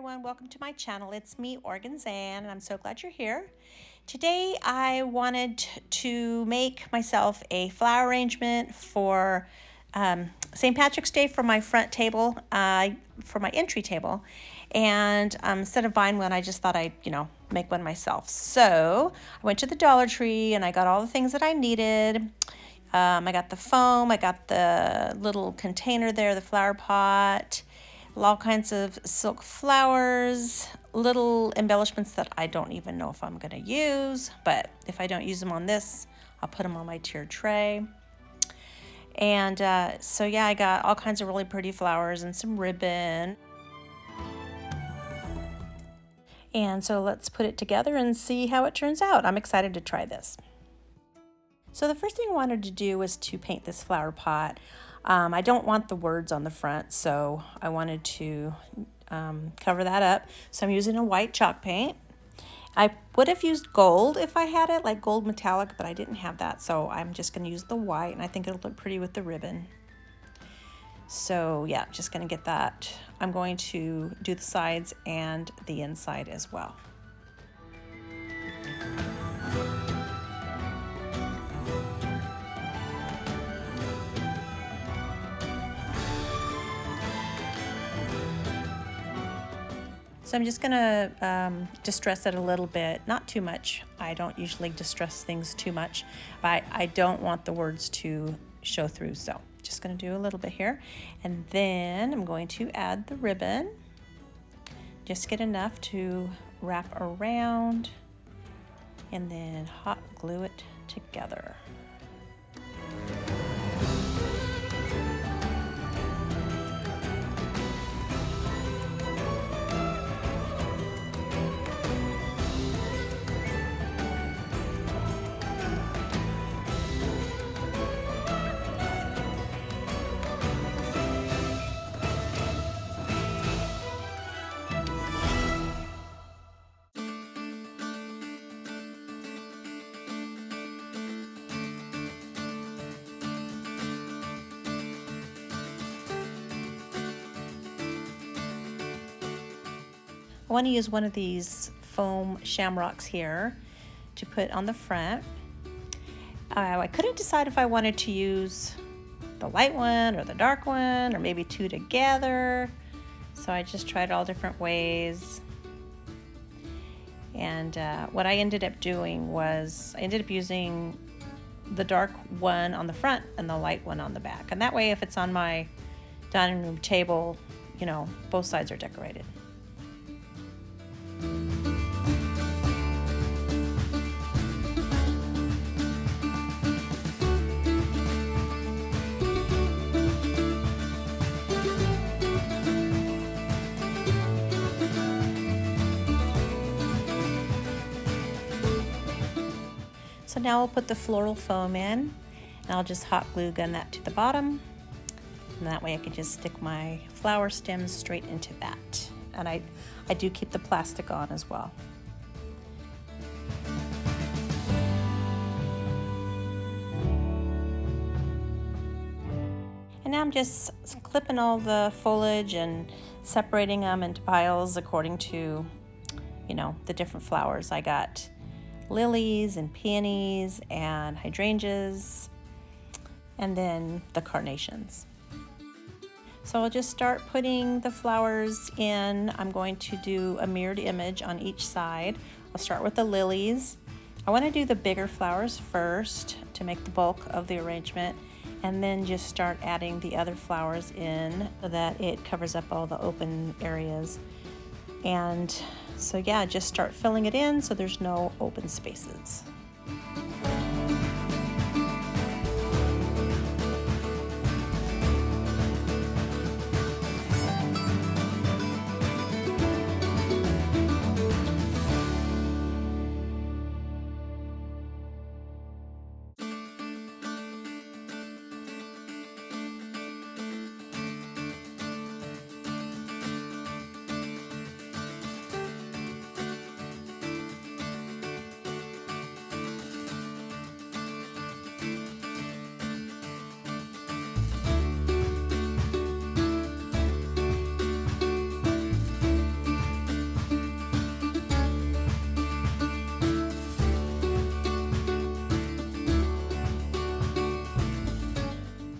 everyone, welcome to my channel. It's me, Oregon Zan, and I'm so glad you're here. Today I wanted to make myself a flower arrangement for St. Patrick's Day for my front table, for my entry table. And instead of buying one, I just thought I'd, make one myself. So I went to the Dollar Tree and I got all the things that I needed. I got the foam, I got the little container there, the flower pot, all kinds of silk flowers, little embellishments that I don't even know if I'm going to use, but if I don't use them on this, I'll put them on my tiered tray. And so yeah, I got all kinds of really pretty flowers and some ribbon. And so let's put it together and see how it turns out. I'm excited to try this. So the first thing I wanted to do was to paint this flower pot. I don't want the words on the front, so I wanted to cover that up. So I'm using a white chalk paint. I would have used gold if I had it, like gold metallic, but I didn't have that, so I'm just going to use the white, and I think it'll look pretty with the ribbon. So yeah, just going to get that. I'm going to do the sides and the inside as well. So I'm just gonna distress it a little bit, not too much. I don't usually distress things too much, but I don't want the words to show through, so just gonna do a little bit here. And then I'm going to add the ribbon. Just get enough to wrap around and then hot glue it together. I want to use one of these foam shamrocks here to put on the front. I couldn't decide if I wanted to use the light one or the dark one or maybe two together. So I just tried all different ways. And what I ended up doing was I ended up using the dark one on the front and the light one on the back. And that way, if it's on my dining room table, both sides are decorated. So now I'll put the floral foam in, and I'll just hot glue gun that to the bottom, and that way I can just stick my flower stems straight into that. And I do keep the plastic on as well. And now I'm just clipping all the foliage and separating them into piles according to, the different flowers. I got lilies and peonies and hydrangeas, and then the carnations. So I'll just start putting the flowers in. I'm going to do a mirrored image on each side. I'll start with the lilies. I want to do the bigger flowers first to make the bulk of the arrangement, and then just start adding the other flowers in so that it covers up all the open areas. And so yeah, just start filling it in so there's no open spaces.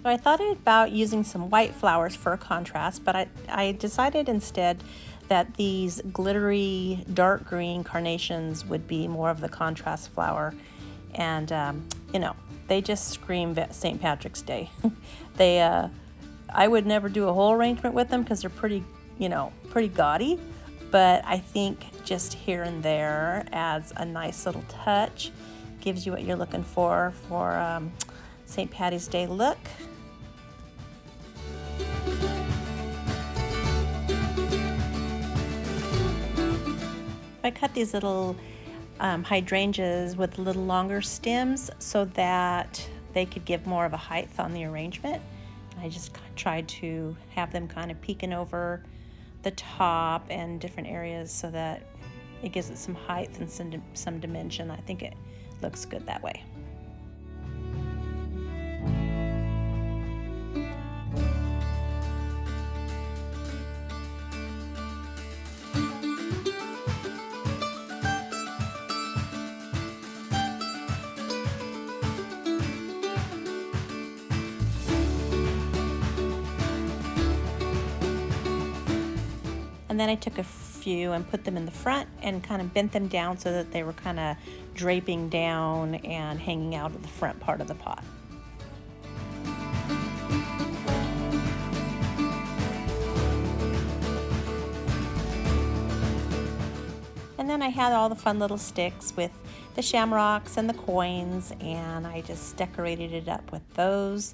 I thought about using some white flowers for a contrast, but I decided instead that these glittery dark green carnations would be more of the contrast flower. And you know, they just scream St. Patrick's Day. I would never do a whole arrangement with them because they're pretty, you know, pretty gaudy, but I think just here and there adds a nice little touch, gives you what you're looking for St. Patty's Day look. I cut these little hydrangeas with little longer stems so that they could give more of a height on the arrangement. I just tried to have them kind of peeking over the top and different areas so that it gives it some height and some dimension. I think it looks good that way. And then I took a few and put them in the front and kind of bent them down so that they were kind of draping down and hanging out of the front part of the pot. And then I had all the fun little sticks with the shamrocks and the coins, and I just decorated it up with those.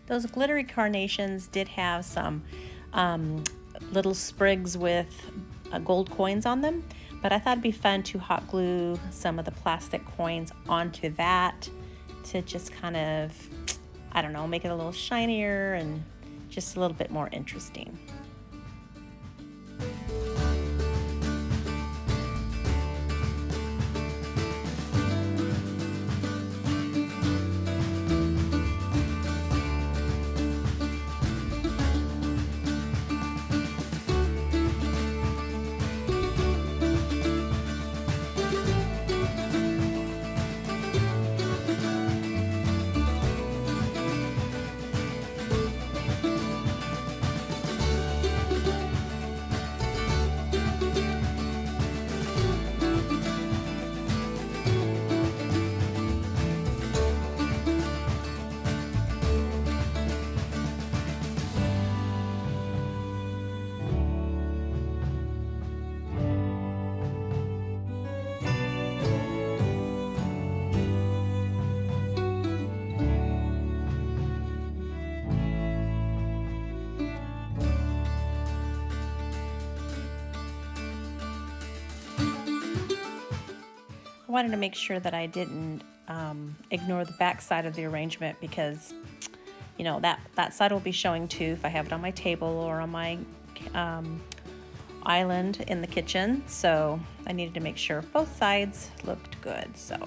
Those glittery carnations did have some little sprigs with gold coins on them, but I thought it'd be fun to hot glue some of the plastic coins onto that to just kind of, I don't know, make it a little shinier and just a little bit more interesting. I wanted to make sure that I didn't ignore the back side of the arrangement because, you know, that side will be showing too if I have it on my table or on my island in the kitchen. So I needed to make sure both sides looked good. So.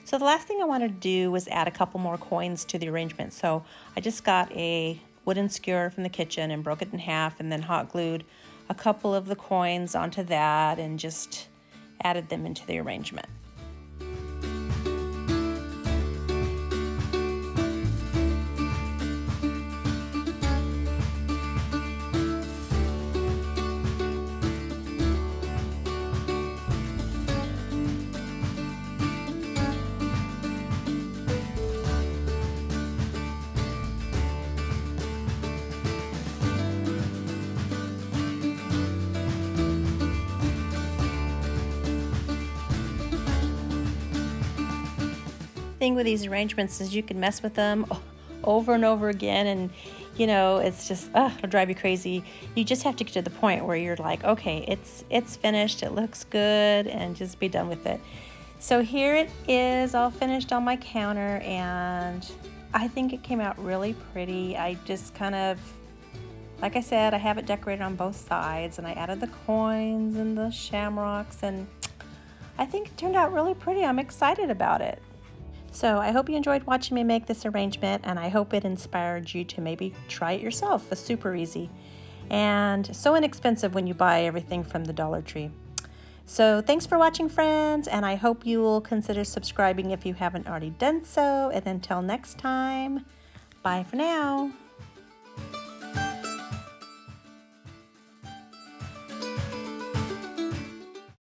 So the last thing I wanted to do was add a couple more coins to the arrangement. So I just got a wooden skewer from the kitchen and broke it in half and then hot glued a couple of the coins onto that and just added them into the arrangement. Thing with these arrangements is you can mess with them over and over again, and you know, it's just, it'll drive you crazy. You just have to get to the point where you're like, okay, it's finished, it looks good, and just be done with it. So here it is, all finished on my counter, and I think it came out really pretty. I just kind of, like I said, I have it decorated on both sides, and I added the coins and the shamrocks, and I think it turned out really pretty. I'm excited about it. So I hope you enjoyed watching me make this arrangement, and I hope it inspired you to maybe try it yourself. It's super easy and so inexpensive when you buy everything from the Dollar Tree. So thanks for watching, friends, and I hope you will consider subscribing if you haven't already done so. And until next time, bye for now.